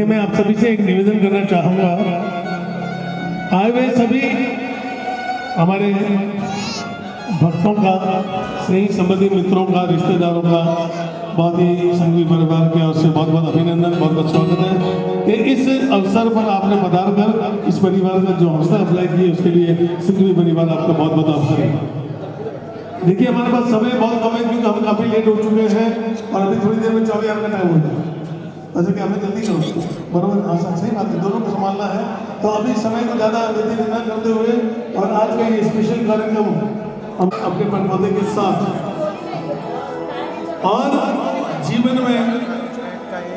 देखिए, मैं आप सभी से एक निवेदन करना चाहूँगा। आए हुए सभी हमारे भक्तों का, स्नेही संबंधी मित्रों का, रिश्तेदारों का बहुत ही संघवी परिवार की ओर से बहुत बहुत अभिनंदन, बहुत बहुत स्वागत है कि इस अवसर पर आपने पधार कर इस परिवार का जो हौसला अफजाई की उसके लिए संघवी परिवार आपका बहुत बहुत अवसर है। देखिए, हमारे पास समय बहुत कम है क्योंकि हम काफ़ी लेट हो चुके हैं और अभी थोड़ी देर में 24 का टाइम हो जाए। अच्छा कि हमें जल्दी करो, बराबर? आसान, सही बात है, दोनों को संभालना है। तो अभी समय को ज़्यादा व्यतीत न करते हुए और आज का ये स्पेशल कार्यक्रम हम अपने परपौधे के साथ और जीवन में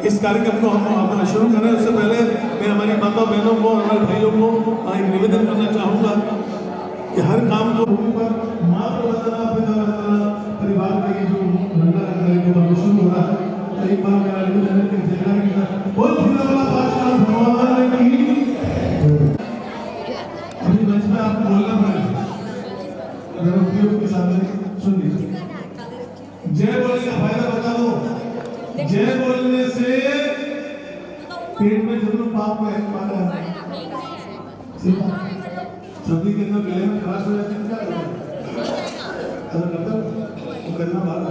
इस कार्यक्रम को हम अपना शुरू करें उससे पहले मैं हमारी माता बहनों को, हमारे भाइयों को एक निवेदन करना चाहूँगा कि हर काम को भूमि पर मातृ वंदना, पिता वंदना, परिवार का ये जो रंगा कार्यक्रम शुरू हो रहा है, एक बार मेरा निवेदन है कि जयकार के साथ बोल वाला पाठशाला भगवान की। अभी मंच में आपको बोलना पड़ेगा, जरा उपयोग के सामने सुन लीजिए। जय बोलने का फायदा बता दो। जय बोलने से पेट में जो पाप है मारा है, सब्जी के अंदर गले में खराश हो जाती है, क्या करना बाहर।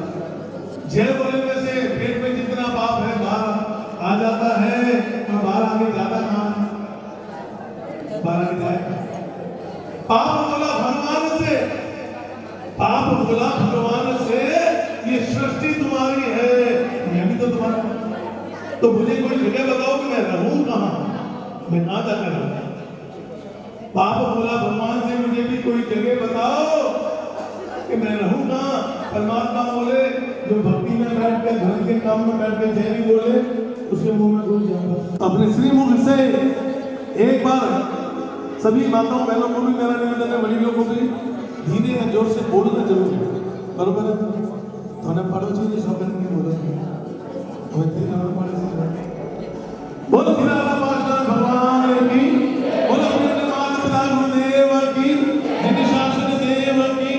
जय बोलने से पेट में जितना पाप है बाहर आ जाता है और बाहर आगे जाता कहाँ? बाहर आगे जाए। पाप बोला भगवान से, पाप बोला भगवान से, ये सृष्टि तुम्हारी है, मैं भी तो तुम्हारा। तो मुझे कोई जगह बताओ कि मैं रहूं कहाँ, मैं कहाँ जाकर रहूं? पाप बोला भगवान से, मुझे भी कोई जगह बताओ कि मैं रहूं कहाँ? परमात्मा बोले, जो भक्ति में बैठ कर, धर्म के काम में बैठ कर जय भी बोले, उसके मुंह में घुस जाऊंगा। अपने श्रीमुख से एक बार सभी माताओं बहनों को भी मेरा निवेदन है, वडीलों को भी धीरे या जोर से बोलना जरूर है, बरोबर है? तो उन्हें पढ़ो चाहिए, सब करके बोलो, हमें तेरे नाम पढ़े से बोलो भगवान की, बोलो अपने माता पिता गुरुदेव की, जिन शासन देव की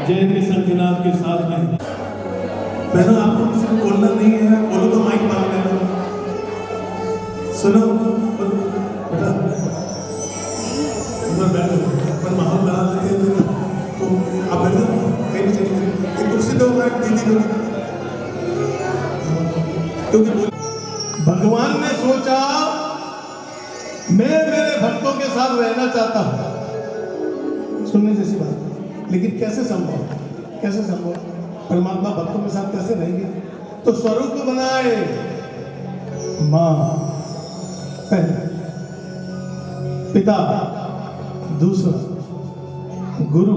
जय के संगनाथ के साथ में। बहनों, आपको किसी को बोलना नहीं है, बोलो तो माइक मांग लेना। सुनो बेटा, बैठो, पर माहौल बना देते हैं तो आप बैठो, कहीं भी चलिए, एक कुर्सी दो, मैं दीदी को, क्योंकि भगवान ने सोचा मैं मेरे भक्तों के साथ रहना चाहता हूं। सुनने जैसी बात, लेकिन कैसे संभव? कैसे संभव? परमात्मा भक्तों के साथ कैसे रहेंगे? तो स्वरूप बनाए, मां पहले, पिता दूसरा, गुरु।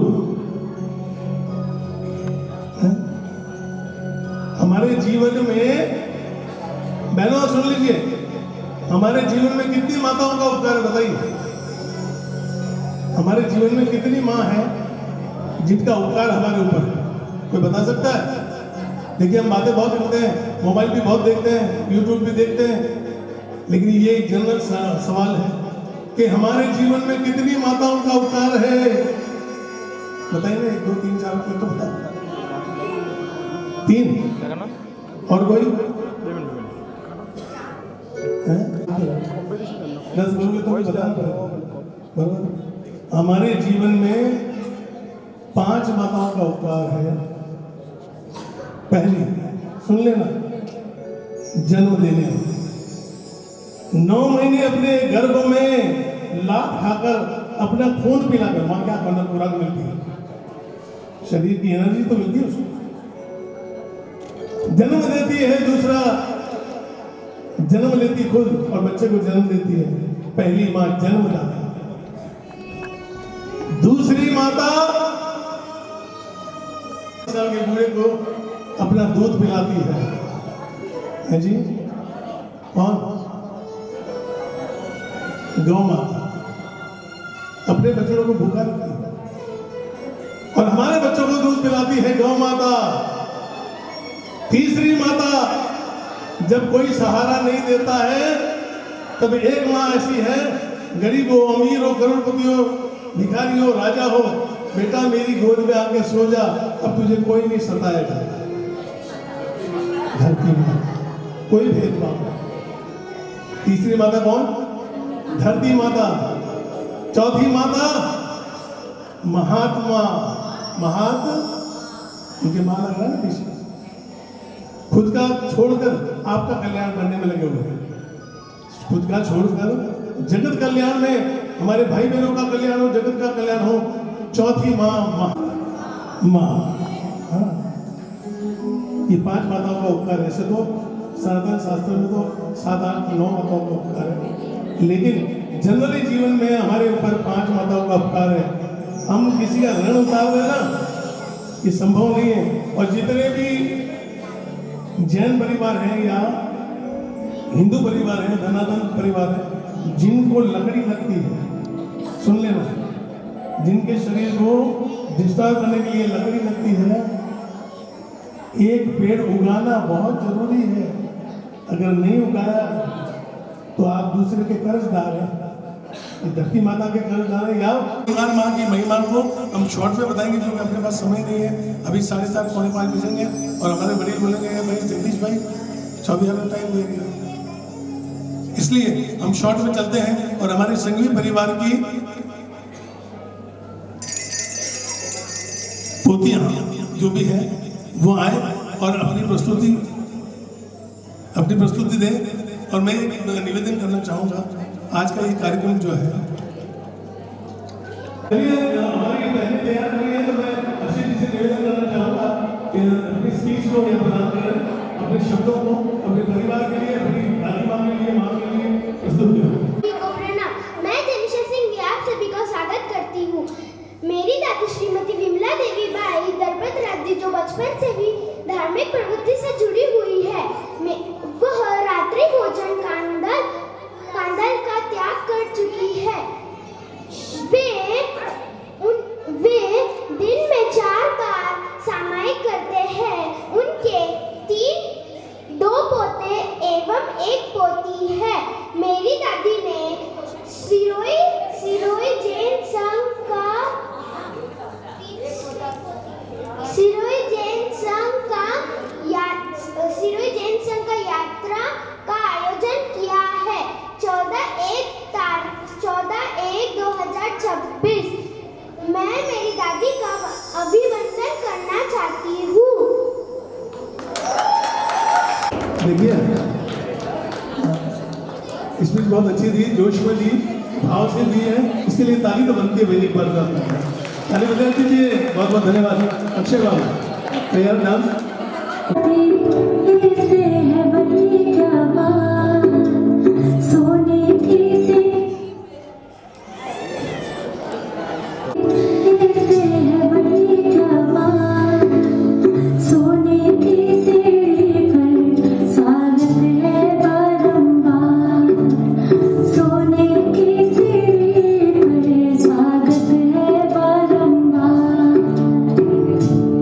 हमारे जीवन में बहनों सुन लीजिए, हमारे जीवन में कितनी माताओं का उपकार है बताइए? हमारे जीवन में कितनी माँ है जिनका उपकार हमारे ऊपर है? कोई बता सकता है? देखिए, हम बातें बहुत करते हैं, मोबाइल भी बहुत देखते हैं, यूट्यूब भी देखते हैं, लेकिन ये एक जनरल सवाल है कि हमारे जीवन में कितनी माताओं का उपकार है? बताइए, 1 2 3 4 कोई तो बता। 3 और कोई? 10 बोलोगे तो बताना पड़ेगा, बराबर? हमारे जीवन में 5 माताओं का उपकार है। पहली सुन लेना, जन्म देने, 9 महीने अपने गर्भ में लात खाकर अपना खून पिलाकर, वहां क्या करना, खुराक मिलती है, शरीर की एनर्जी तो मिलती है उसको, जन्म देती है। दूसरा, जन्म लेती खुद और बच्चे को जन्म देती है, पहली मां जन्मदाता। दूसरी माता साल के बूढ़े को अपना दूध पिलाती है जी, कौन? गौ माता अपने बच्चों को भूखा रखती है और हमारे बच्चों को दूध पिलाती है गौ माता। तीसरी माता, जब कोई सहारा नहीं देता है तब एक माँ ऐसी है, गरीब हो, अमीर हो, करोड़पति हो, भिखारी हो, राजा हो, बेटा मेरी गोद में आके सो जा, अब तुझे कोई नहीं सताएगा। घर की माँ, कोई भेदभाव नहीं। तीसरी माता कौन? धरती माता। चौथी माता महात्मा। उनके मां लग रहा है ना पीछे। खुद का छोड़कर आपका कल्याण करने में लगे हुए हैं। खुद का छोड़कर जगत कल्याण में, हमारे भाई बहनों का कल्याण हो, जगत का कल्याण हो। चौथी माँ हाँ। ये 5 माताओं का उपकार है। ऐसे तो सनातन शास्त्र में तो 7, 8, 9 माताओं का उपकार है, लेकिन जनरली जीवन में हमारे ऊपर 5 माताओं का उपकार है। हम किसी का ऋण उतार रहे ना, ये संभव नहीं है। और जितने भी जैन परिवार हैं या हिंदू परिवार है, धनाधन परिवार है, जिनको लकड़ी लगती है, सुन लेना, जिनके शरीर को डिस्टर्ब करने के लिए लकड़ी लगती है, एक पेड़ उगाना बहुत जरूरी है। अगर नहीं उगाया तो आप दूसरे के कर्जदार हैं। धरती माता के कर्जदार हैं। या भगवान माँ की महिमा को हम शॉर्ट में बताएंगे, क्योंकि अपने पास समय नहीं है। अभी 7:30 पौने 5 बजेंगे और हमारे बड़े बोलेंगे भाई जगदीश भाई 24 घंटा टाइम देंगे, इसलिए हम शॉर्ट में चलते हैं। और हमारे संघवी परिवार की पोतियां जो भी है वो आए और अपनी प्रस्तुति दें। और मैं एक निवेदन करना चाहूंगा, आज का ये कार्यक्रम जो है हमारी बहनें तैयार हुई है, तो मैं अच्छी से निवेदन करना चाहूंगा कि अपनी स्पीच को या प्रदान करें, अपने शब्दों को अपने परिवार के लिए, अपनी दादी माँ के लिए, माँ के लिए प्रस्तुत करें। मैं जनिशा सिंह आप सभी का स्वागत करती हूँ। मेरी दादी श्रीमती विमला देवी बाई दलपत राज्य जो बचपन से ही धार्मिक प्रवृत्ति से जुड़ी हुई है, वह रात्रि भोजन कांडल का त्याग कर चुकी है। वे दिन में 4 बार सामायिक करते हैं। उनके 2 पोते एवं 1 पोती है। मेरी दादी ने सिरोही जैन संघ का यात्रा का आयोजन किया है 14/1/2026। मैं मेरी दादी का अभिनंदन करना चाहती हूँ। देखिए स्पीच बहुत अच्छी दी, जोश में दी, भाव से दी है, इसके लिए ताली तो बनती है भाई। एक बार ताली बजा दीजिए। बहुत बहुत धन्यवाद। अक्षय बाबू तैयार डांस।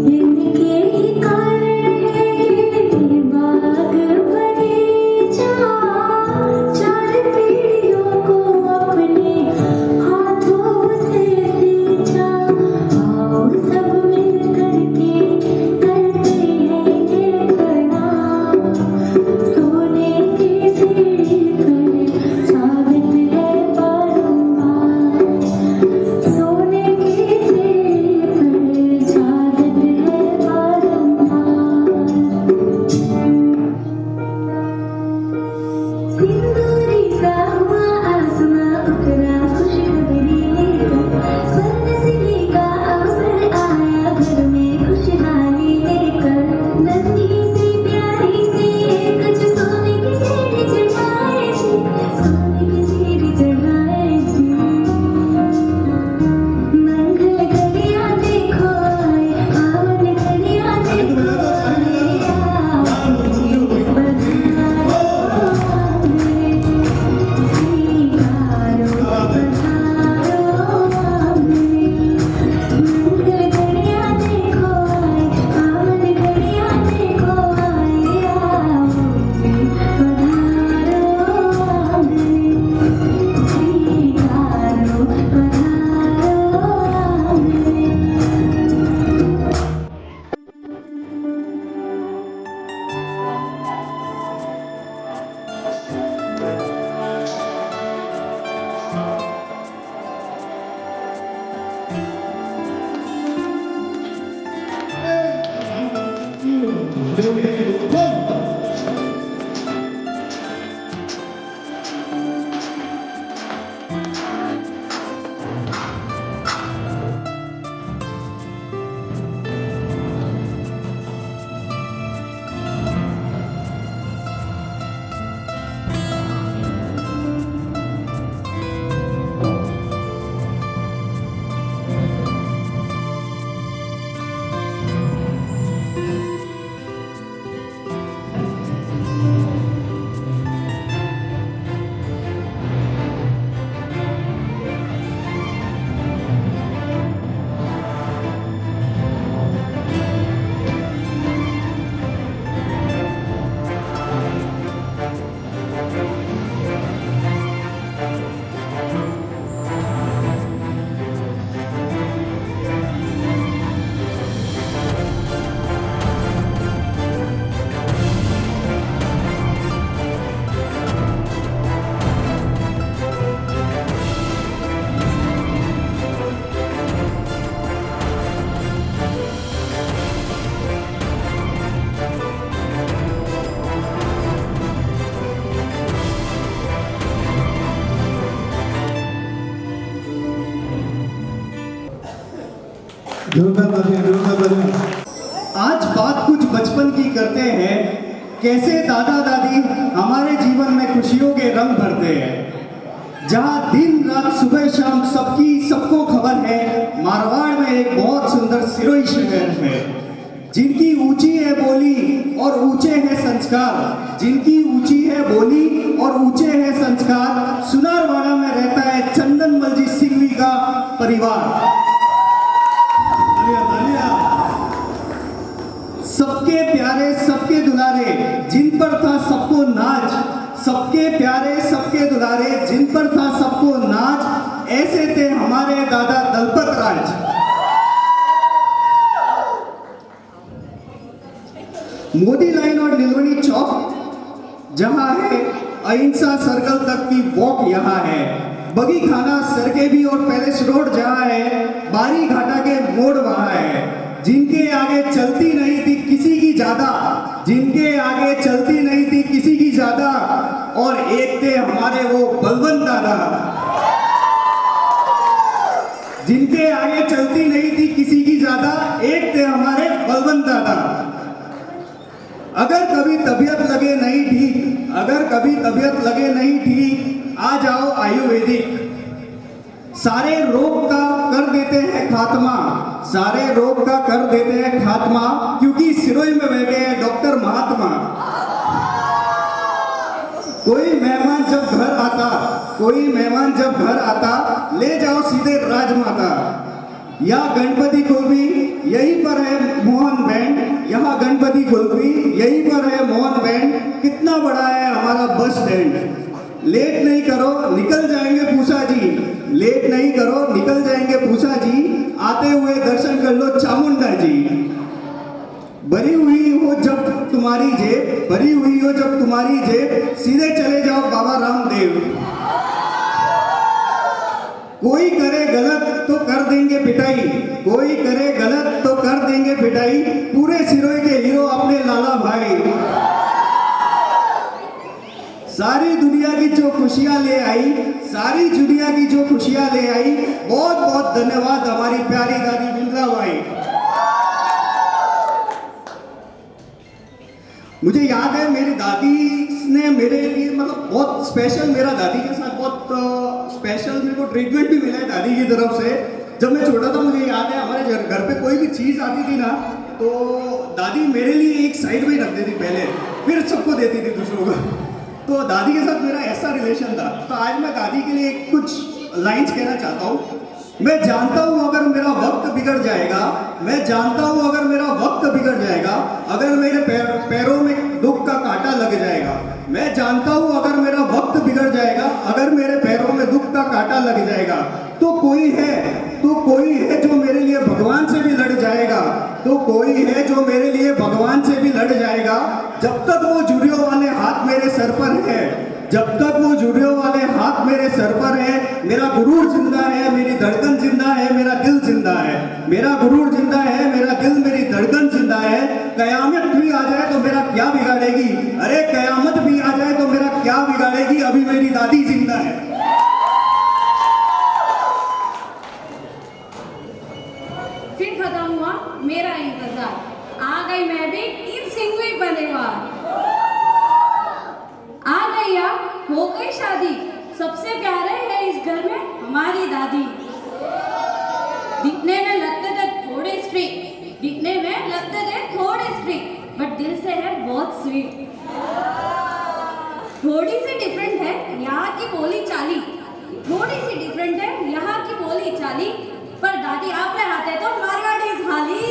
इनके कारण है बाग आज बात कुछ बचपन की करते हैं, कैसे दादा दादी हमारे जीवन में खुशियों के रंग भरते हैं। जहाँ दिन रात सुबह शाम सबको खबर है, मारवाड़ में एक बहुत सुंदर सिरोही शहर है, जिनकी ऊंची है बोली और ऊंचे हैं संस्कार। जिनकी ऊंची है बोली और ऊंचे हैं संस्कार। सुनारवाड़ा में रहता है चंदनमल जी सिंघवी का परिवार। सबके प्यारे सबके दुलारे जिन पर था सबको नाज, सबके प्यारे सबके दुलारे जिन पर था सबको नाज, ऐसे थे हमारे दादा दलपत राज। मोदी लाइन और नीलवनी चौक जहां है, अहिंसा सर्कल तक की वॉक यहाँ है। बगी खाना सरकेबी और पैलेस रोड जहाँ है, बारी घाटा के मोड़ वहाँ है। जिनके आगे चलती नहीं थी किसी की ज्यादा, जिनके आगे चलती नहीं थी किसी की ज्यादा, और एक थे हमारे वो बलवंत दादा। जिनके आगे चलती नहीं थी किसी की ज्यादा, एक थे हमारे बलवंत दादा। अगर कभी तबीयत लगे नहीं ठीक, अगर कभी तबीयत लगे नहीं ठीक, आ जाओ आयुर्वेदिक। सारे रोग का कर देते हैं खात्मा, सारे रोग का कर देते हैं खात्मा, क्योंकि सिरोही में बैठे हैं डॉक्टर महात्मा। कोई मेहमान जब घर आता, कोई मेहमान जब घर आता, ले जाओ सीधे राजमाता। या गणपति कुल्फी यहीं पर है मोहन बैंड, यहाँ गणपति कुल्फी यहीं पर है मोहन बैंड। कितना बड़ा है हमारा बस स्टैंड। लेट नहीं करो निकल जाएंगे पूषा जी, लेट नहीं करो निकल जाएंगे पूषा जी, आते हुए दर्शन कर लो चामुंडा जी। भरी हुई हो जब तुम्हारी जेब, भरी हुई हो जब तुम्हारी जेब, सीधे चले जाओ बाबा रामदेव। कोई करे गलत तो कर देंगे पिटाई, कोई करे गलत तो कर देंगे पिटाई, पूरे सिरोही के हीरो अपने लाला भाई। सारी दुनिया की जो खुशियां ले आई, सारी दुनिया की जो खुशियां ले आई, बहुत बहुत धन्यवाद हमारी प्यारी दादी बिमला भाई। मुझे याद है मेरी दादी ने मेरे लिए मतलब बहुत स्पेशल, मेरा दादी के साथ बहुत स्पेशल मेरे को ट्रीटमेंट भी मिला है दादी की तरफ से। जब मैं छोटा था मुझे याद है हमारे घर पे कोई भी चीज़ आती थी ना, तो दादी मेरे लिए एक साइड में रख देती पहले, फिर सबको देती थी दूसरों को। तो दादी के साथ मेरा ऐसा रिलेशन था। तो आज मैं दादी के लिए कुछ लाइंस कहना चाहता हूँ। मैं जानता हूँ अगर मेरा वक्त बिगड़ जाएगा, मैं जानता हूँ अगर मेरा वक्त बिगड़ जाएगा, अगर मेरे पैरों में दुख का कांटा लग जाएगा, मैं जानता हूँ अगर मेरा वक्त बिगड़ जाएगा, अगर मेरे पैरों में दुख का कांटा लग जाएगा, तो कोई है जो मेरे लिए भगवान से भी लड़ जाएगा, तो कोई है जो मेरे लिए भगवान से भी लड़ जाएगा। जब तक वो जुड़ियों वाले हाथ मेरे सर पर है, जब तक वो जुड़ियों वाले हाथ मेरे सर पर है, मेरा गुरूर जिंदा है, मेरी धड़कन जिंदा है, मेरा दिल जिंदा है। मेरा गुरूर जिंदा है, मेरा दिल, मेरी धड़कन जिंदा है। कयामत भी आ जाए तो मेरा क्या बिगाड़ेगी, अरे कयामत भी आ जाए तो मेरा क्या बिगाड़ेगी, अभी मेरी दादी जिंदा है। फिर खत्म हुआ मेरा इंतजार, आ गई मैं भी इन सिंगवी परिवार। आ गई या हो गई शादी, सबसे प्यारे है इस घर में हमारी दादी। दिखने में लगते थे थोड़े स्ट्रिक्ट, दिखने में लगते थे थोड़े स्ट्रिक्ट, बट दिल से है बहुत स्वीट। थोड़ी सी डिफरेंट है यहाँ की बोली चाली, थोड़ी सी डिफरेंट है यहाँ की बोली चाली, पर दादी आप हाथे तो मारवाड़ी झाली।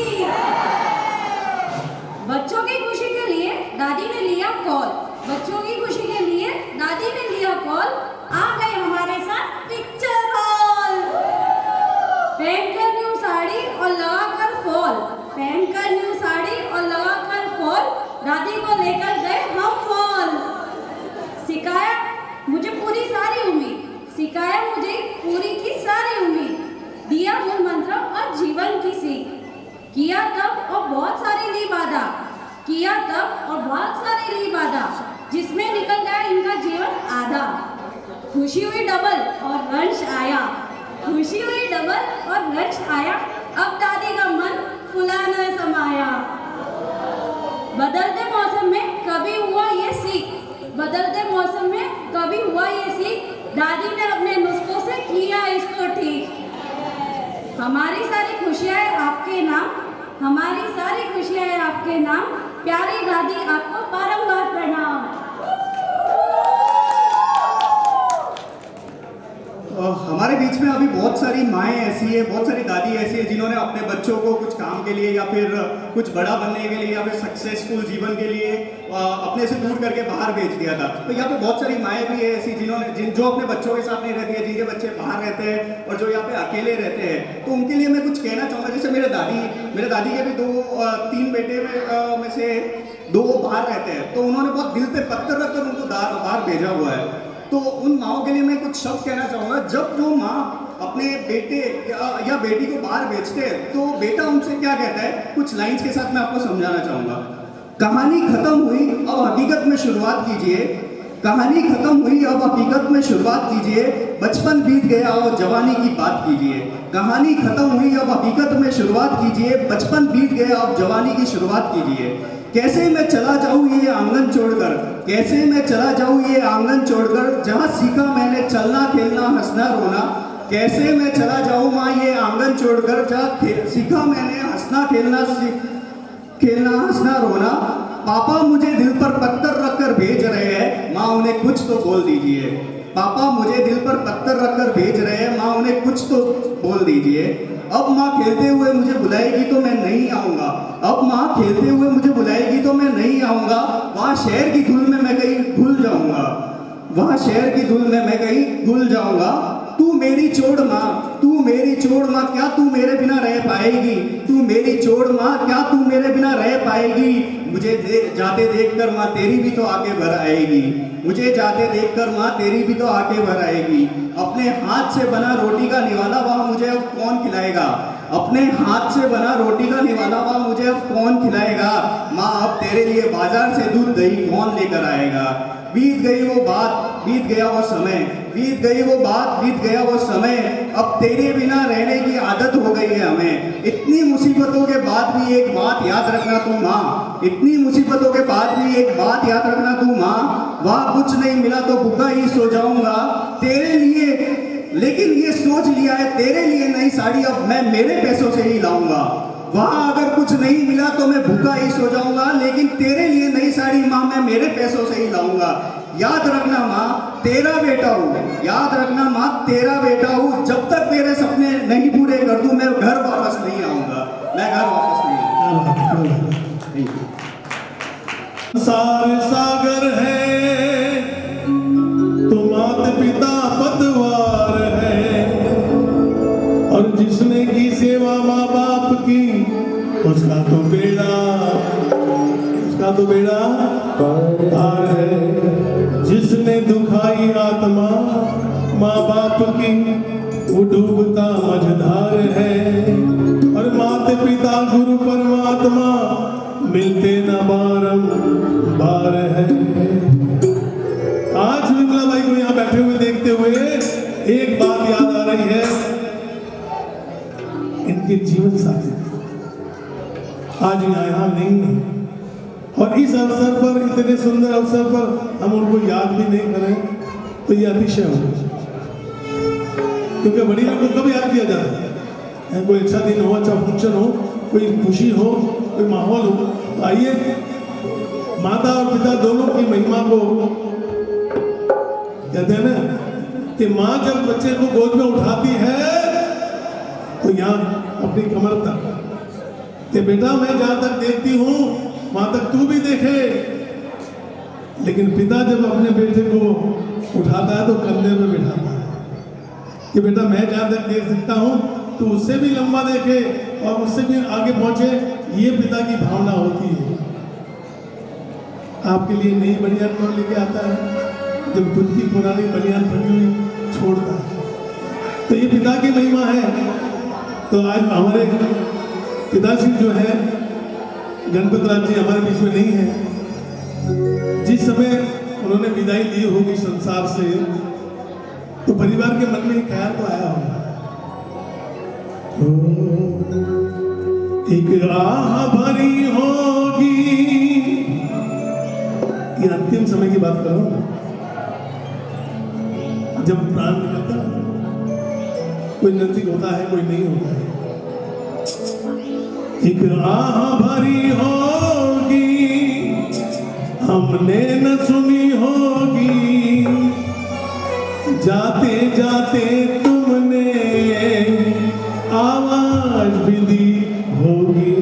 बच्चों की खुशी के लिए दादी ने लिया कॉल, बच्चों की खुशी के लिए दादी ने लिया कॉल, आ गए हमारे साथ पिक्चर हॉल। पहनकर न्यू साड़ी और लगाकर फॉल, पहनकर न्यू साड़ी और लगाकर फॉल, दादी को लेकर गए हम मॉल। सिखाया मुझे पूरी सारी उम्मीद, सिखाया मुझे पूरी की सारी उम्मीद, दिया मूल मंत्र और जीवन की सीख। किया तब और बहुत सारी ली बाधा, किया तब और बहुत सारी ली बाधा, जिसमें निकल गया इनका जीवन आधा। खुशी हुई डबल और रंश आया, खुशी हुई डबल और रंश आया, अब दादी का मन फुलाने समाया। बदलते मौसम में कभी हुआ ये सीख, बदलते मौसम में कभी हुआ ये सीख, दादी ने अपने नुस्खों से किया इसको ठीक। हमारी सारी खुशियाँ है आपके नाम, हमारी सारी खुशियाँ है आपके नाम, प्यारी दादी आपको बारंबार प्रणाम। हमारे बीच में अभी बहुत सारी माएँ ऐसी है, बहुत सारी दादी ऐसी है जिन्होंने अपने बच्चों को कुछ काम के लिए या फिर कुछ बड़ा बनने के लिए या फिर सक्सेसफुल जीवन के लिए अपने से दूर करके बाहर भेज दिया था। तो यहाँ पे बहुत सारी माएँ भी है ऐसी जिन्होंने जो अपने बच्चों के साथ नहीं रहती है, जिनके बच्चे बाहर रहते हैं और जो यहाँ पे अकेले रहते हैं, तो उनके लिए मैं कुछ कहना चाहूँगा। जैसे मेरे दादी के भी 2-3 बेटे में से 2 बाहर रहते हैं, तो उन्होंने बहुत दिल पे पत्थर रखकर उनको बाहर भेजा हुआ है। तो उन माओं के लिए मैं कुछ शब्द कहना चाहूँगा। जब जो माँ अपने बेटे या बेटी को बाहर भेजते हैं तो बेटा उनसे क्या कहता है, कुछ लाइंस के साथ मैं आपको समझाना चाहूँगा। कहानी खत्म हुई, अब हकीकत में शुरुआत कीजिए। कहानी खत्म हुई, अब हकीकत में शुरुआत कीजिए। बचपन बीत गया और जवानी की बात कीजिए। कहानी खत्म हुई, अब हकीकत में शुरुआत कीजिए। बचपन बीत गया, अब जवानी की शुरुआत कीजिए। कैसे मैं चला जाऊँ ये आंगन छोड़कर, कैसे मैं चला जाऊँ ये आंगन छोड़कर, जहाँ सीखा मैंने चलना खेलना हंसना रोना। कैसे मैं चला जाऊँ माँ ये आंगन छोड़कर, जहाँ सीखा मैंने हंसना खेलना हंसना रोना। पापा मुझे दिल पर पत्थर रखकर भेज रहे हैं, माँ उन्हें कुछ तो बोल दीजिए। पापा मुझे दिल पर पत्थर रखकर भेज रहे हैं, माँ उन्हें कुछ तो बोल दीजिए। अब माँ खेलते हुए मुझे बुलाएगी तो मैं नहीं आऊँगा, अब माँ खेलते हुए मुझे बुलाएगी तो मैं नहीं आऊँगा। वहाँ शहर की धुल में मैं कहीं भूल जाऊँगा, वहाँ शहर की धुल में मैं कहीं भूल जाऊँगा। तू मेरी चोड़ माँ, तू मेरी चोड़ माँ, क्या तू मेरे बिना रह पाएगी। तू मेरी चोड़ माँ, क्या तू मेरे बिना रह पाएगी। मुझे जाते देखकर माँ तेरी भी तो आके भर आएगी। मुझे जाते देखकर माँ तेरी भी तो आके भर आएगी। अपने हाथ से बना रोटी का निवाला वह मुझे अब कौन खिलाएगा। अपने हाथ से बना रोटी का निवाला वह मुझे अब कौन खिलाएगा। माँ अब तेरे लिए बाजार से दूध दही कौन लेकर आएगा। बीत गई वो बात, बीत गया वो समय, बीत गई वो बात, बीत गया वो समय। अब तेरे बिना रहने की आदत हो गई है हमें। इतनी मुसीबतों के बाद भी एक बात याद रखना तू माँ, इतनी मुसीबतों के बाद भी एक बात याद रखना तू माँ। वहाँ कुछ नहीं मिला तो भूखा ही सो जाऊंगा तेरे लिए, लेकिन ये सोच लिया है तेरे लिए नई साड़ी अब मैं मेरे पैसों से ही लाऊंगा। वहाँ अगर कुछ नहीं मिला तो मैं भूखा ही सो जाऊंगा, लेकिन तेरे लिए नई साड़ी माँ मैं मेरे पैसों से ही लाऊंगा। याद रखना माँ तेरा बेटा हूँ, याद रखना माँ तेरा बेटा हूँ। जब तक तेरे सपने नहीं पूरे कर दूँ मैं घर वापस नहीं आऊँगा, मैं घर वापस नहीं आऊँगा। सारे सागर है तो माता पिता पतवार है, और जिसने की सेवा माँ बाप की उसका तो बेड़ा पार है। जिसने दुखा माँ बाप की वो डूबता मझधार है, और माता पिता गुरु परमात्मा मिलते न बारंबार है। आज विमला भाई को यहाँ बैठे हुए देखते हुए एक बात याद आ रही है, इनके जीवन साथी आज यहाँ नहीं है, और इस अवसर पर, इतने सुंदर अवसर पर हम उनको याद भी नहीं करें तो ये अतिशय होगा। क्योंकि बड़ी लोगों को कब याद किया जाता है? कोई अच्छा दिन हो, अच्छा फंक्शन हो, कोई खुशी हो, कोई माहौल हो, तो आइए माता और पिता दोनों की महिमा को कहते हैं ना कि माँ जब बच्चे को गोद में उठाती है तो यहाँ अपनी कमर तक कि बेटा मैं जहां तक देखती हूँ वहां तक तू भी देखे। लेकिन पिता जब अपने बेटे को उठाता है तो कंधे में बिठाता है कि बेटा मैं जहां तक देख सकता हूँ तो उससे भी लंबा देखे और उससे भी आगे पहुंचे। ये पिता की भावना होती है। आपके लिए नई बनियान कौन लेके आता है जब खुद की पुरानी बनियान फटी हुई छोड़ता है? तो ये पिता की महिमा है। तो आज हमारे पिताश्री जो है गणपत राज जी हमारे बीच में नहीं है। जिस समय उन्होंने विदाई ली होगी संसार से तो परिवार के मन में एक ख्याल तो आया होगा, एक आह भरी होगी। ये अंतिम समय की बात करो जब प्राण निकलता है, कोई नजदीक होता है कोई नहीं होता है। एक आह भरी होगी हमने न सुनी होगी, जाते जाते तुमने आवाज भी दी होगी।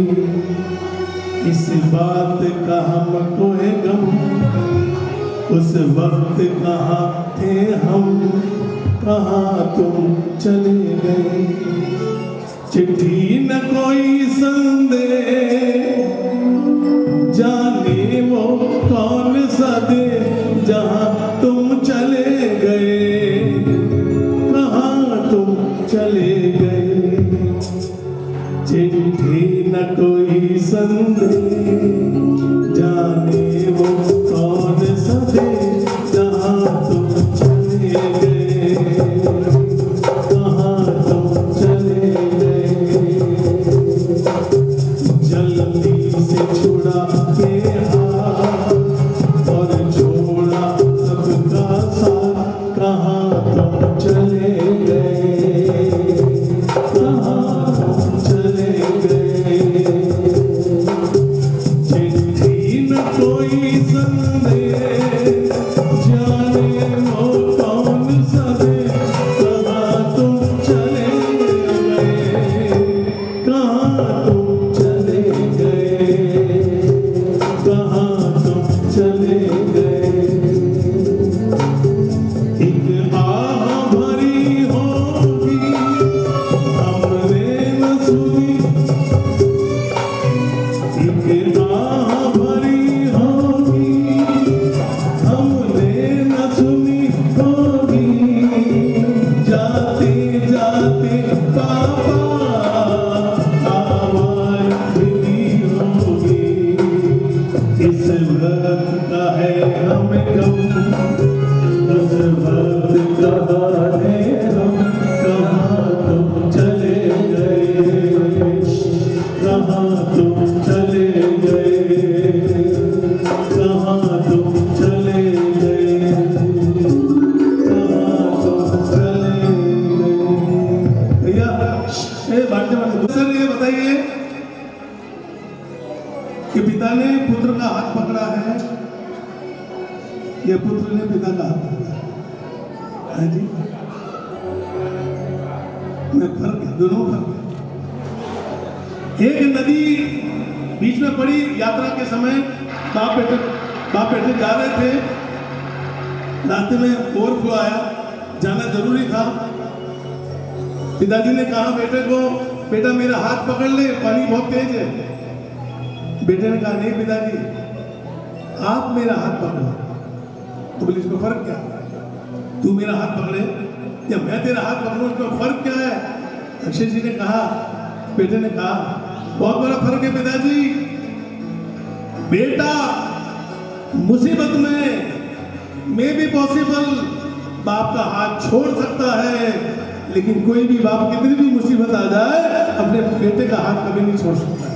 इस बात का हमको है गम, उस वक्त कहाँ थे हम, कहाँ तुम चले गए। चिट्ठी न कोई संदेश, जाने वो कौन सा दे, जहाँ तुम चले गए, कहाँ तुम चले गए। चिट्ठी न कोई संदेश, जाने वो कौन सा दे, जहाँ तुम चले गए, कहाँ तुम चले गए। जल्दी से छुड़ा के हाथ और छोड़ा सबका साथ, कहाँ तुम चले गए, कहाँ तुम चले गए। चिट्ठी न कोई संदेश, जाने वो कौन सा दे, कहाँ तुम चले गए, कहाँ तुम चले गए, कहाँ तुम चले गए। एक आह भरी होगी हमने न सुनी, एक आह भरी होगी हमने न सुनी होगी। जाते जाते पापा आवाज मिली होगी। इस वक्त का है हमें गम, उस वक्त का है हम, कहाँ तुम चले गए, कहाँ तुम चले गए, कहाँ तुम चले गए, कहाँ तुम चले गए। भैया सर ये बताइए कि पिता ने पुत्र का हाथ पकड़ा है या पुत्र ने पिता का हाथ पकड़ा है जी? में फर्क है, दोनों फर्क है। एक नदी बीच में पड़ी, यात्रा के समय बाप बेटे जा रहे थे, रास्ते में ओवरफ्लो आया, जाना जरूरी था। पिताजी ने कहा बेटे को, बेटा मेरा हाथ पकड़ ले, पानी बहुत तेज है। बेटे ने कहा नहीं पिताजी आप मेरा हाथ पकड़ो। तो बोले इसको फर्क क्या, तू मेरा हाथ पकड़े या मैं तेरा हाथ पकड़ूं, इसमें फर्क क्या है? अक्षय जी ने कहा, बेटे ने कहा, बहुत बड़ा फर्क है पिताजी। बेटा मुसीबत में भी पॉसिबल बाप का हाथ छोड़ सकता है, लेकिन कोई भी बाप कितनी भी मुसीबत आ जाए अपने बेटे का हाथ कभी नहीं छोड़ सकता है।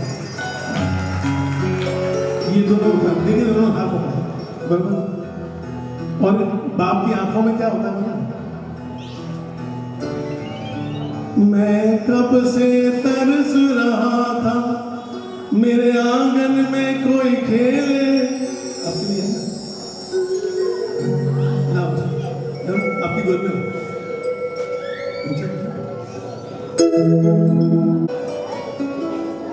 ये दोनों देखिए, दोनों हाथ होता है बराबर। और बाप की आंखों में क्या होता है? मैं कब से तरस रहा था मेरे आंगन में कोई खेले। अपनी है ना, आपकी गोद में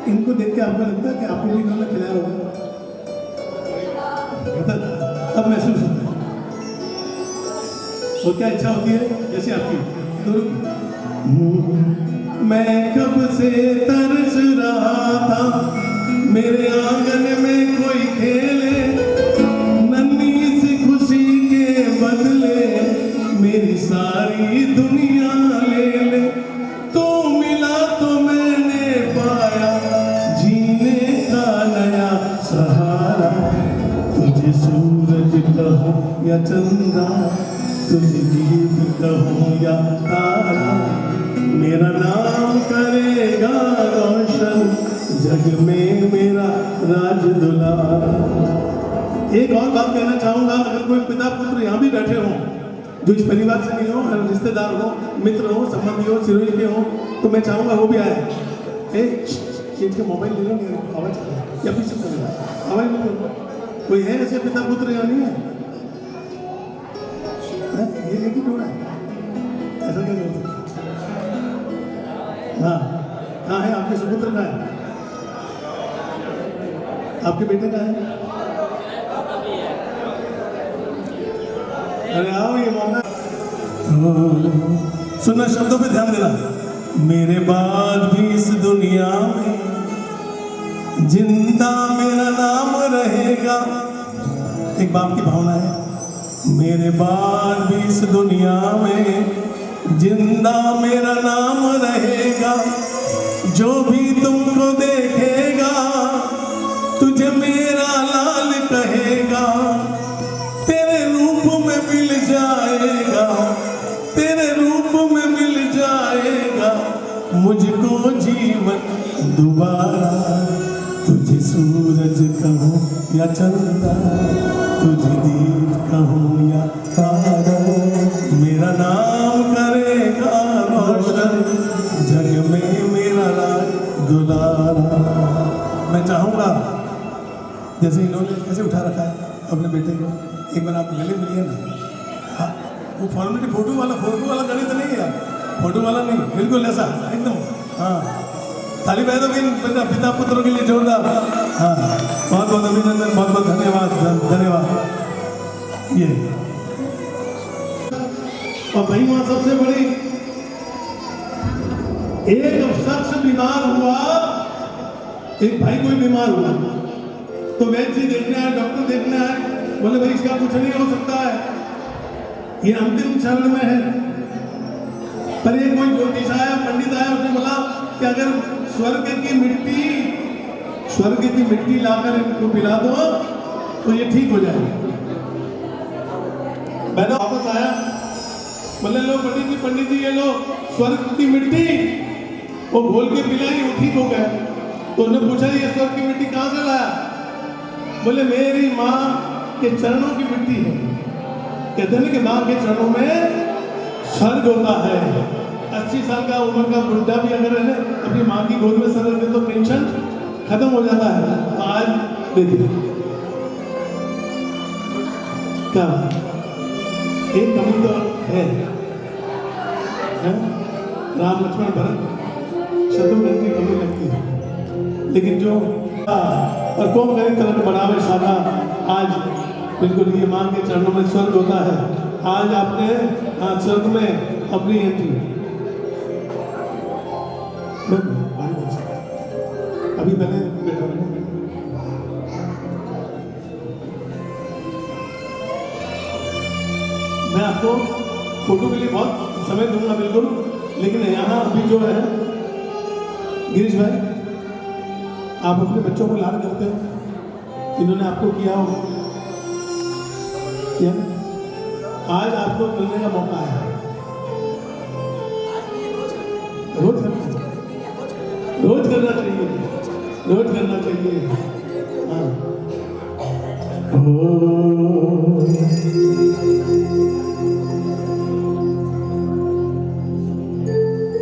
इनको देख के आपको लगता है कि आपको भी इन्होंने खिलाया होगा? तब महसूस होता है। और क्या इच्छा होती है जैसे आपकी? मैं कब से तरस रहा था मेरे आंगन में कोई खेले, नन्ही सी खुशी के बदले मेरी सारी दुनिया ले ले। तो मिला तो मैंने पाया जीने का नया सहारा, तुझे सूरज कहूं या चंदा, तुझे दीप कहूं या तारा, मेरा नाम करेगा रोशन जग में मेरा राज दुलारा। एक और बात कहना चाहूंगा, अगर कोई पिता पुत्र यहाँ भी बैठे हों जो इस परिवार से नहीं हो, रिश्तेदार हो, मित्र हो, संबंधी हो, सिरोही के हो, तो मैं चाहूंगा वो भी आए। इनके मोबाइल ले लो, आवाज या पीछे चले आवाज नहीं। कोई है ऐसे पिता पुत्र यहाँ नहीं है? ये एक ही जोड़ा है, ऐसा क्या हो सकता? हाँ, कहाँ है आपके सुपुत्र? का है आपके बेटे का है? अरे आओ, ये मौका सुनना, शब्दों पे ध्यान देना। मेरे बाद भी इस दुनिया में जिंदा मेरा नाम रहेगा। एक बाप की भावना है, मेरे बाद भी इस दुनिया में जिंदा मेरा नाम रहेगा। जो भी तुमको देखेगा तुझे मेरा लाल कहेगा, तेरे रूप में मिल जाएगा, तेरे रूप में मिल जाएगा मुझको जीवन दोबारा। तुझे सूरज कहूँ या चंदा, तुझे दीप कहूँ या तारा, मेरा नाम करेगा रोशन जग में मेरा राज दुलारा। मैं चाहूँगा जैसे इन्होंने कैसे उठा रखा है अपने बेटे को, एक बार आप गले मिलिए ना। हाँ, वो फॉर्मेलिटी फोटो वाला गणित नहीं है यार, फोटो वाला नहीं, बिल्कुल ऐसा एकदम। हाँ, ताली बजा दो पिता पुत्रों के लिए जोरदार। हाँ, बहुत बहुत अभिनंदन, बहुत बहुत धन्यवाद, धन्यवाद। ये और भाई वहां सबसे बड़ी, एक शख्स बीमार हुआ, एक भाई कोई बीमार हुआ तो वैद्य जी देखने आए, डॉक्टर देखने आए, बोले भाई इसका कुछ नहीं हो सकता है, ये अंतिम चरण में है। पर ये कोई ज्योतिष आया, पंडित आया, उसने बोला कि अगर स्वर्ग की मिट्टी लाकर इनको पिला दो तो ये ठीक हो जाएगा। मैंने वापस आया, बोले लो पंडित जी ये लो स्वर्ग की मिट्टी, वो घोल के पिलाई, वो ठीक हो गया। तो उन्होंने पूछा ये स्वर्ग की मिट्टी कहाँ से लाया? बोले मेरी माँ के चरणों की मिट्टी है। कहते हैं कि माँ के चरणों में स्वर्ग होता है। 80 साल का उम्र का बुढ़ा भी अगर है अपनी माँ की गोद में सर रखे तो टेंशन खत्म हो जाता है। तो आज देखिए क्या एक कमी तो है, राम लक्ष्मण भरत शत्रुघ्न की कमी लगती है, लेकिन जो और कौन करें तरह बनावे शाखा, आज बिल्कुल ये मां के चरणों में स्वर्ग होता है। आज आपने स्वर्ग में अपनी एंट्री, अभी पहले बैठा मैं आपको फोटो के लिए बहुत समय दूंगा बिल्कुल, लेकिन यहाँ अभी जो है गिरीश भाई, आप अपने बच्चों को लाड करते हो, इन्होंने आपको किया होगा क्या? आज आपको मिलने का मौका आया है। रोज करना चाहिए, रोज करना चाहिए। हाँ।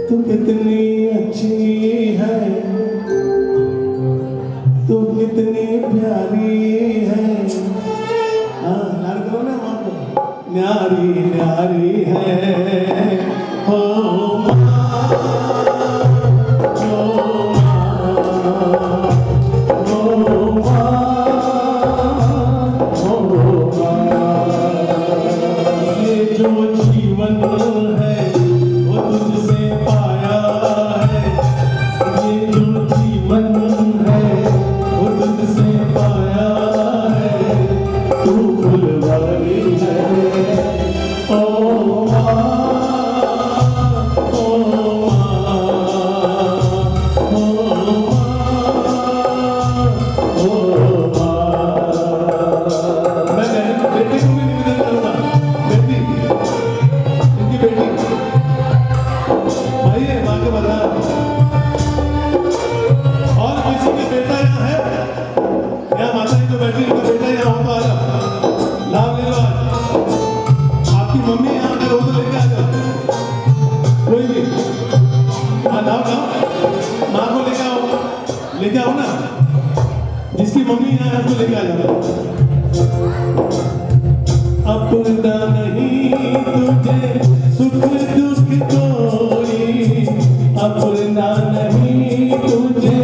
तू कितनी अच्छी है, तू कितनी प्यारी है। हाँ, लाड करो ना माँ को। न्यारी न्यारी है हो लेके आओ ना, जिसकी मम्मी यहाँ है उसको लेके आ जाओ। अपना नहीं तुझे सुख दुख कोई, अपना नहीं तुझे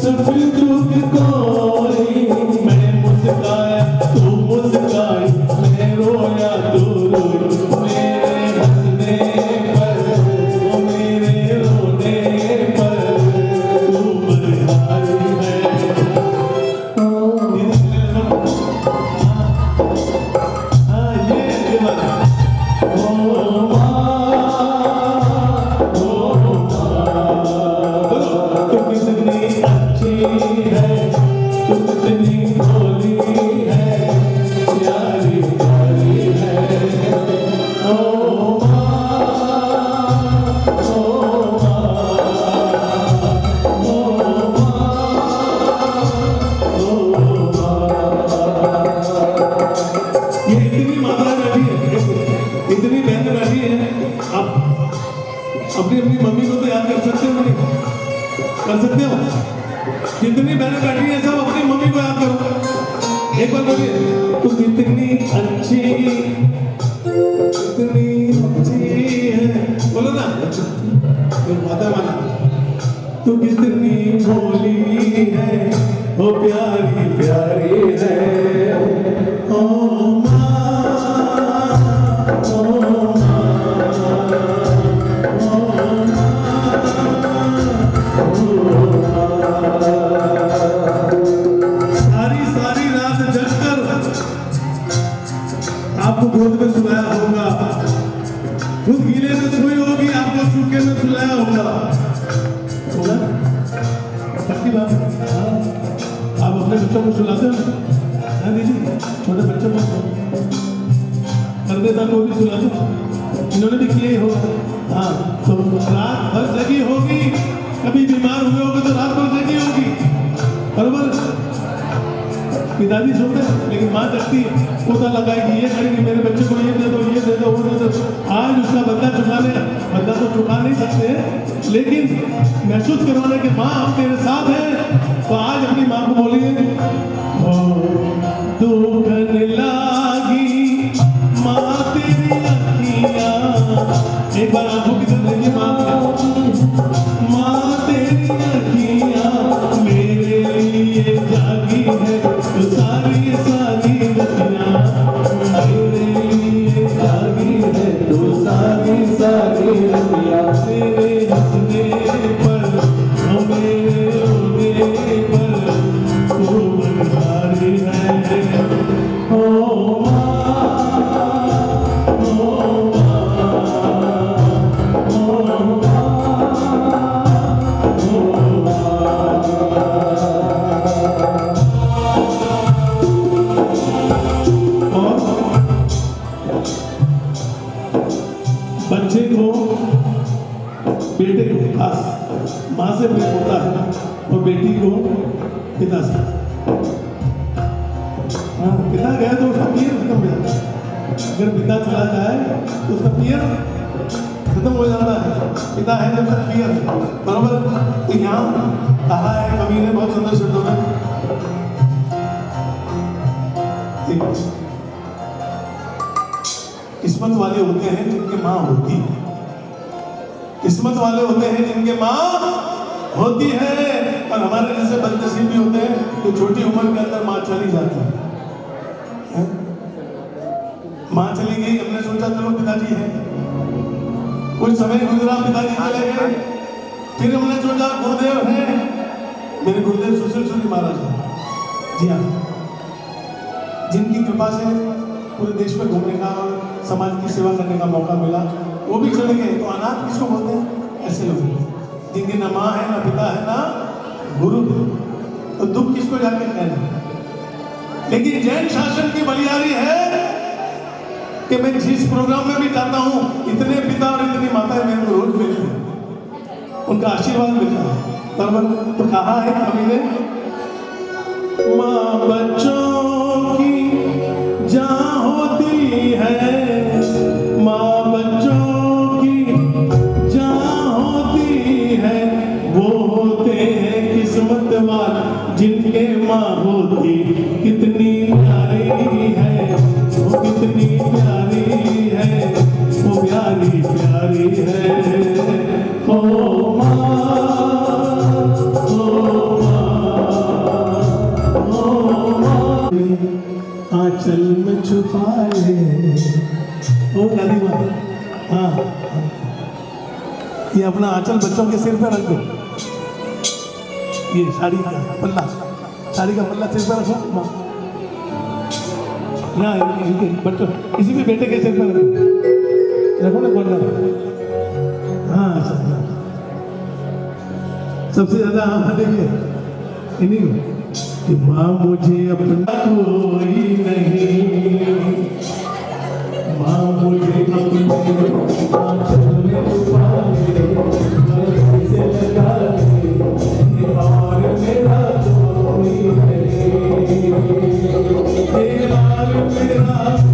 सुख दुख कोई। मैं मुस्काया तू मुस्काई, मैं रोया तू रोई, मेरे हंसने पर वो मेरे रोने पर तू बलिहारी है। हाँ, ये बात है। तू कितनी अच्छी है, तू कितनी भोली है, प्यारी प्यारी है। ओ ये इतनी मात्रा बैठी है, इतनी बहन बैठी है। आप अपनी अपनी मम्मी को तो याद कर सकते हो नहीं? कर सकते हो? जितनी बहनें बैठी हैं सब अपनी मम्मी को याद करो। एक बार बोलिए, तू कितनी अच्छी है, बोलो ना, तो माता माना। तू कितनी भोली है, वो प्यारी प्यारी है। ओ सारी रात जगकर आपको गोद में सुलाया होगा, खुद गीले में सोई होगी, आपको सूखे में सुलाया होगा। पक्की बात है। हाँ, आप अपने बच्चों को सुलाते हो? हाँ दीदी, छोटे बच्चों को कर देता को भी सुला दो, इन्होंने भी किए हो। हाँ, तो रात भर जगी होगी, कभी बीमार हुए होगे तो रात भर जगी होगी, बरोबर? पिताजी सोते हैं लेकिन माँ जगती है, पोता लगाएगी, ये करेगी, मेरे बच्चे को ये दे दो, ये दे दो, वो दे दो। आज उसका बदला बदला तो चुका नहीं सकते, लेकिन महसूस करवाने के माँ हम तेरे साथ हैं। तो आज अपनी माँ को बोलिए, दुखन लागी माँ तेरी अखियाँ। एक बार आंखों की तरफ देखिए माँ तेरी अखियाँ मेरे लिए जागी है, तो सारी सारी रतियाँ मेरे लिए जागी है, तो सारी सारी रतियाँ मेरे हंसने पर मेरे रोने पर माँ से प्रेम होता है और बेटी को पिता से। हाँ, पिता गया तो उसका पियर खत्म हो जाता है। अगर पिता चला जाए तो उसका पियर खत्म हो जाता है। पिता है जब तक पियर बराबर। तो यहाँ कहा है कवि ने बहुत सुंदर शब्दों में, किस्मत वाले होते हैं जिनके माँ होती है, किस्मत वाले होते हैं जिनके माँ होती है। और हमारे जैसे बदनसीब भी होते हैं जो छोटी उम्र के अंदर माँ चली जाती है। माँ चली गई, हमने सोचा चलो पिताजी है, कुछ समय गुजरा, पिताजी चले गए, फिर हमने सोचा गुरुदेव है, मेरे गुरुदेव सुशील सूरी महाराज हैं, जी हाँ, जिनकी कृपा से पूरे देश में घूमने का और समाज की सेवा करने का मौका मिला, वो भी चले गए। तो अनाथ किसको बोलते हैं? ऐसे लोग जिनकी ना माँ है, ना पिता है, ना गुरु है। तो दुख किसको जाके कहना। लेकिन जैन शासन की बलियारी है कि मैं जिस प्रोग्राम में भी जाता हूँ, इतने पिता और इतनी माताएं मेरे को रोज मिलती हैं, उनका आशीर्वाद मिलता है बराबर। तो कहा है कवि ने, माँ बच्चों की जान होती है, माँ बच्चों की जान होती है, वो होते हैं किस्मत वाले जिनके माँ होती। कितनी प्यारी है वो, कितनी प्यारी है वो, प्यारी प्यारी है ओ माँ, ओ माँ, आंचल में छुपा ले ओ दादी माँ। हाँ, ये अपना आंचल बच्चों के सिर पे रख दो, ये साड़ी का पल्ला, साड़ी का पल्ला सिर पे रखो माँ। यहाँ इनके बच्चों, किसी भी बेटे के सिर पे रखो ना कौन। हाँ, सबसे ज्यादा हाँ देखिए इन्हीं को कि माँ मुझे अपना कोई नहीं, माँ मुझे अपने आंचल में छुपा ले, गले से लगा ले, और मेरा कोई नहीं,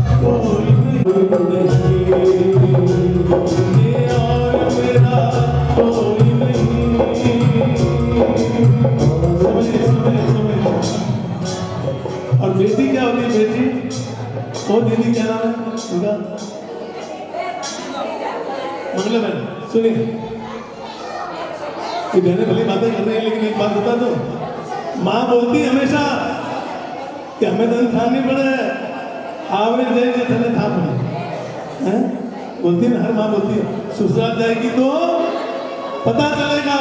और मेरा कोई नहीं, और मेरा कोई नहीं। और बेटी क्या होती है? बेटी वो दीदी क्या नाम है उनका? मंगला बहन। सुनिए, ये बहनें भली बातें कर रही है, लेकिन एक बात बता दो, माँ बोलती हमेशा कि हमें धन खानी पड़े, आवरे जाए जो धन खा पड़े, हैं? बोलती है ना, हर माँ बोलती है। ससुराल जाएगी तो पता चलेगा,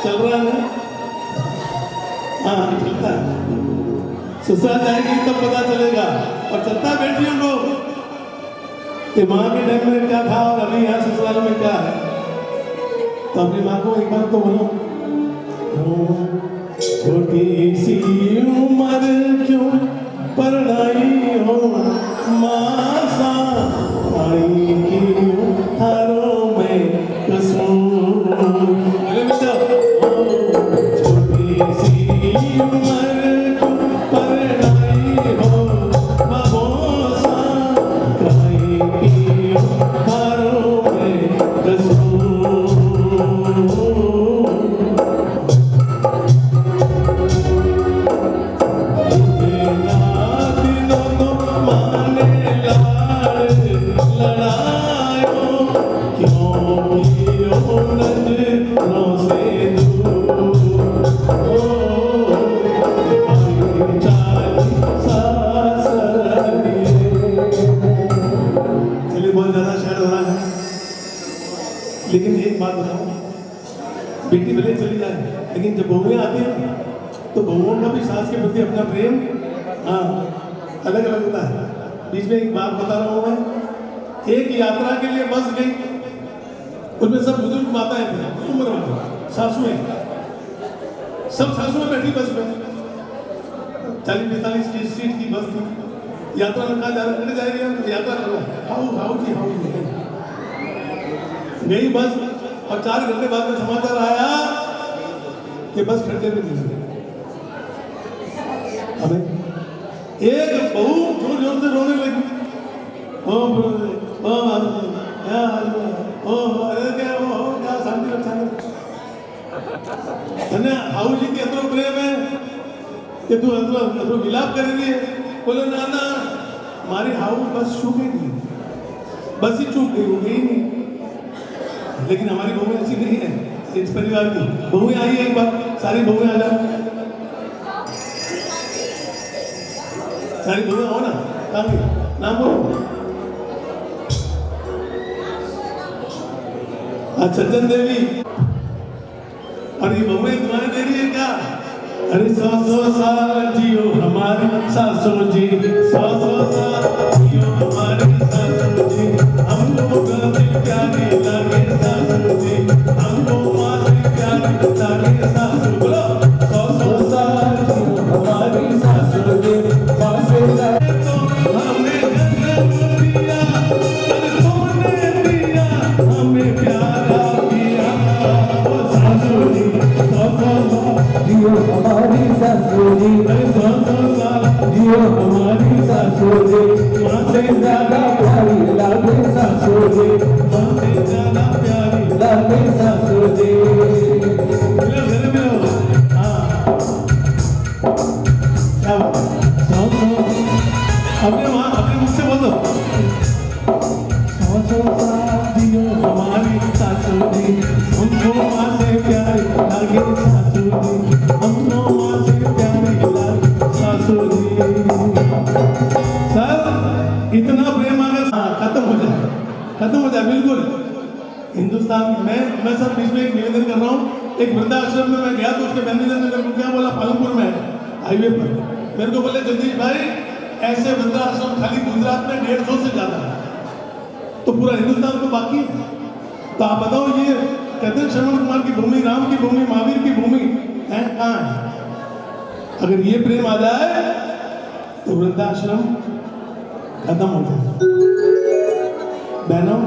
चल रहा है ना? हाँ, चलता है। ससुराल जाएगी तब पता चलेगा, और चलता है बेटियों को कि माँ के टाइम में क्या था और अभी यहाँ ससुराल में क्या है। तो अपनी माँ को एक बार तो बोलो, छोटी सी उम्र क्यों परनाई हो, माँ सा आई की हारों में कसूर। छोटी सी उम्र लेकिन एक बात बताऊं, बेटी भले चली जाए, लेकिन जब बहुएं आती हैं तो बहुओं का भी सास के प्रति अपना प्रेम हाँ अलग अलग होता है। बीच में एक बात बता रहा हूँ मैं, एक यात्रा के लिए बस गई, उनमें सब बुजुर्ग माताएं थी, उम्र वाली सासुएं, सब सासुएं बैठी बस में, 40-45 की सीट की बस थी। यात्रा में कहा जा रहा है, जाएगी यात्रा करना, हाउ जी हाउ गई बस, और 4 घंटे बाद में समाचार आया कि बस खर्चे पे नहीं गए। हमें एक बहू जोर जोर से रोने लगी, अरे क्या शांति रक्षा तने हाउ जी के एतरो प्रेम है कि तू एतरो विलाप करेगी। बोले ना ना मारी हाउ बस छू गई, बस ही चूक गई, हो गई नहीं। लेकिन हमारी बहू ऐसी नहीं है, इस परिवार की बहुएं आई है, एक बार सारी बहुएं आ जाओ, सारी बहुएं आओ ना, नाम बोलो। सज्जन देवी, और ये बहुएं दुआएं दे रही है क्या? अरे 100 साल जियो हमारी सासू जी, 100 साल जियो हमारी सासू जी, हमको गाने प्यारे लगे सासू जी, हमको माँ से प्यारे लगे सासू। बोलो 100 साल जियो हमारी सासू जी, सासू हमें जन्म दिया, तूने दिया हमें प्यारा पिया, ओ सासू जी, 100 जियो हमारी सासू जी, 100 साल जियो हमारी सासू जी, माँ से ज्यादा प्यारी लागे सासू जी, माँ से ज्यादा प्यारी लागे सासू जी। अपने मुख से बोलो 100 साल जियो हमारी सासू जी, हमको माँ से प्यारी लागे सासू जी, हमको माँ से प्यारी लागे सासू जी। सर इतना प्रेम अगर खत्म हो जाए बिल्कुल हिंदुस्तान में। मैं सर बीच में एक निवेदन कर रहा हूँ, एक वृद्धाश्रम में मैं गया तो उसके मैनेजर ने मेरे को क्या बोला, पालनपुर में हाईवे पर मेरे को बोले जगदीश भाई ऐसे वृद्धाश्रम खाली गुजरात में 150 से ज्यादा है, तो पूरा हिंदुस्तान तो बाकी है। तो आप बताओ ये कहते हैं श्रवण कुमार की भूमि, राम की भूमि, महावीर की भूमि है कहाँ है? अगर ये प्रेम आ जाए तो वृद्धाश्रम खत्म हो जाए। बहनों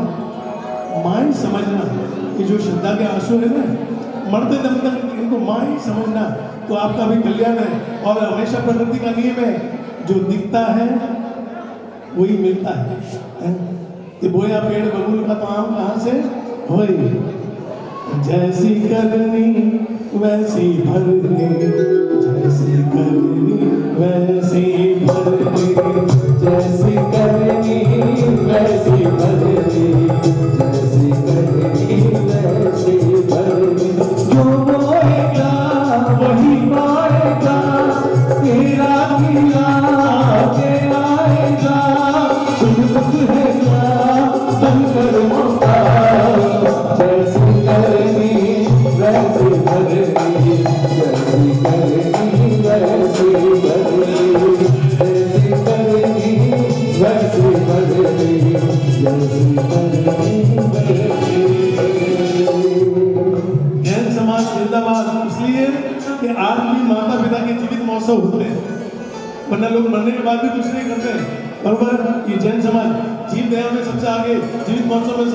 माँ ही समझना, ये जो श्रद्धा के आंसू है ना, मरते दम तक इनको माँ ही समझना, तो आपका भी कल्याण है। और हमेशा प्रकृति का नियम है, जो दिखता है वही मिलता है। ये बोया पेड़ बबूल का तो आम कहाँ से होई, जैसी करनी वैसी भरनी, जैसी करनी वैसी भरनी, जैसी करनी वैसी भरनी, जैसी करनी वैसी भरनी। जो बोएगा वही पाएगा, तेरा किया के आएगा, सुख है बनकर मौका, जैसी करनी वैसी भरनी, जैसी करनी वैसी भरनी, जैसी करनी वैसी भरनी, जैसी करनी वैसी भरनी। जैन समाज जिंदाबाद इसलिए कि आज भी माता पिता के जीवित महोत्सव होते हैं, वरना लोग मरने के बाद भी कुछ नहीं करते हैं। बराबर ये जैन समाज जीव दया में सबसे आगे, जीवित महोत्सव में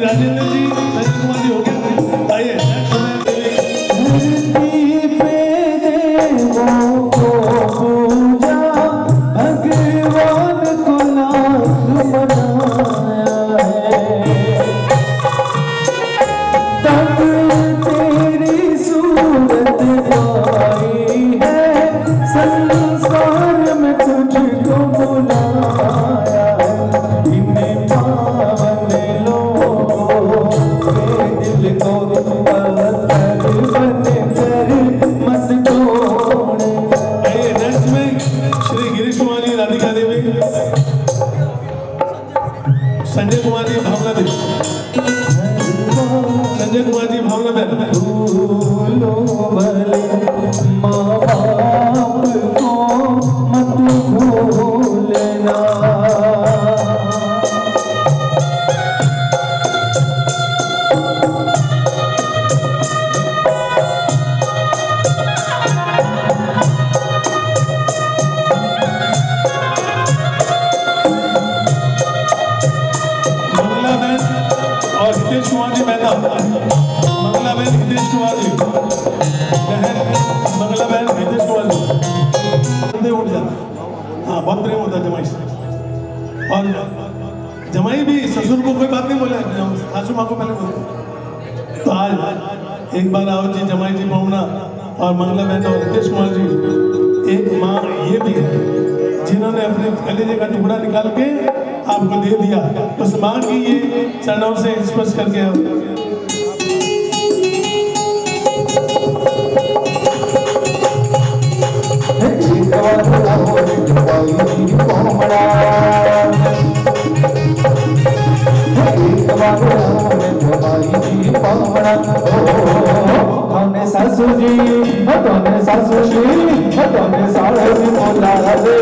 राजेंद्र जी, सचिन कुमार जी हो गया। आइए भगवान को नाथ बनाया है, तब तेरी सूरत आई है, संसार में तुझको बुलाया है। इन्हें पावन लोगों संजय कुमार जी भावना दे, संजय कुमार जी भावना दे। भूलो भले माँ बाप को मत भूलना। और हितेश कुमार जी मेहता, मंगला बहन हितेश कुमार जी, बहन मंगला बहन हितेश कुमार जी उठ जाता। हाँ, बहुत प्रेम होता है जमाई से। और जमाई भी ससुर को कोई बात नहीं बोले, सासू माँ को पहले बोलते। तो आज एक बार आओ जी, जमाई जी पहुंचना और मंगला बहन और हितेश कुमार जी, एक माँ ये भी है जिन्होंने अपने कलेजे का टुकड़ा निकाल के आपको दे दिया। उस माँ की ये चरणों से स्पर्श करके सासू जी तोने सासू जी तोने साले बोला रे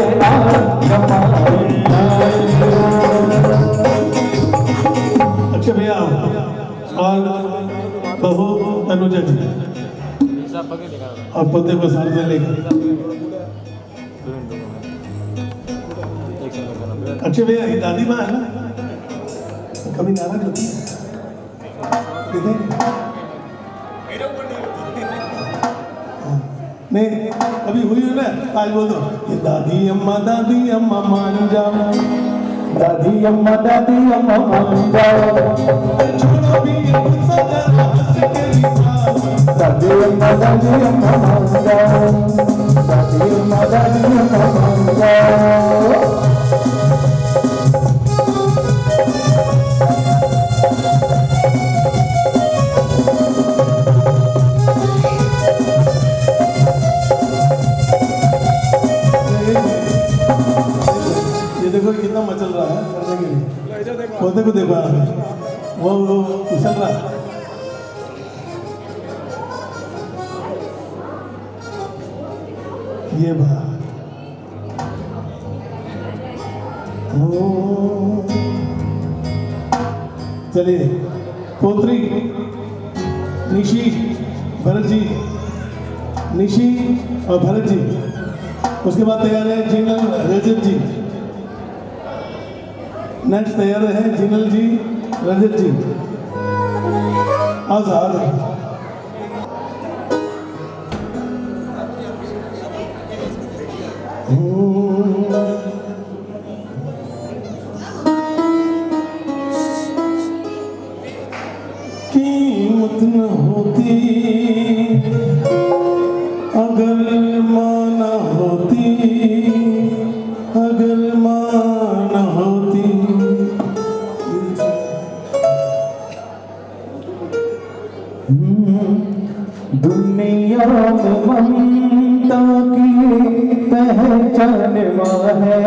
अच्छा भैया और बहू अनुजा जी और पोते को साथ में लेकर। अच्छा भैया ये दादी माँ है ना, कभी नाराज होती है नहीं, कभी हुई हो ना, आज बोल दो ये दादी अम्मा मान जाओ, दादी अम्मा मान जाओ, छोड़ो भी सजा हंस के निभाओ। दादी अम्मा मान जाओ, दादी अम्मा मान जाओ। देखो कितना मचल रहा है करने के लिए, पौधे को देखो वो उछल रहा है। ये बात चलिए, पोत्री निशी भरत जी, निशी और भरत जी, उसके बाद तैयार है जिनल रजत जी। नेक्स्ट तैयार है जिनल जी, रजत जी। आओ साहब, कीमत न होती अगर माँ न होती, अगर माँ न होती। दुनिया में ममता की पहचान माँ है,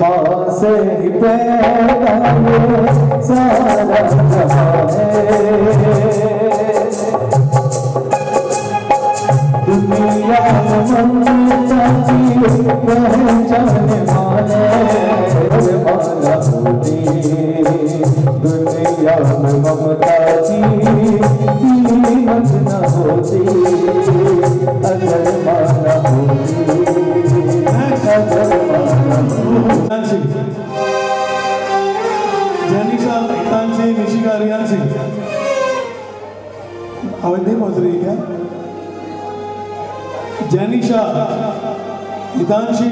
माँ से ही पैदा ये सारा जहां है। दुनिया में ममता की पहचान माँ है, माना होती दुनिया में ममता की कीमत न होती, अगर माना होती, अगर माना होती। जैनिशा, हितांशी, निशिका, रियांशी आवाज नहीं पहुंच रही है क्या? जैनिशा, हितांशी,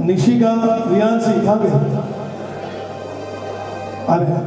निशिका, रियांशी कहाँ गए? आ रहे हैं।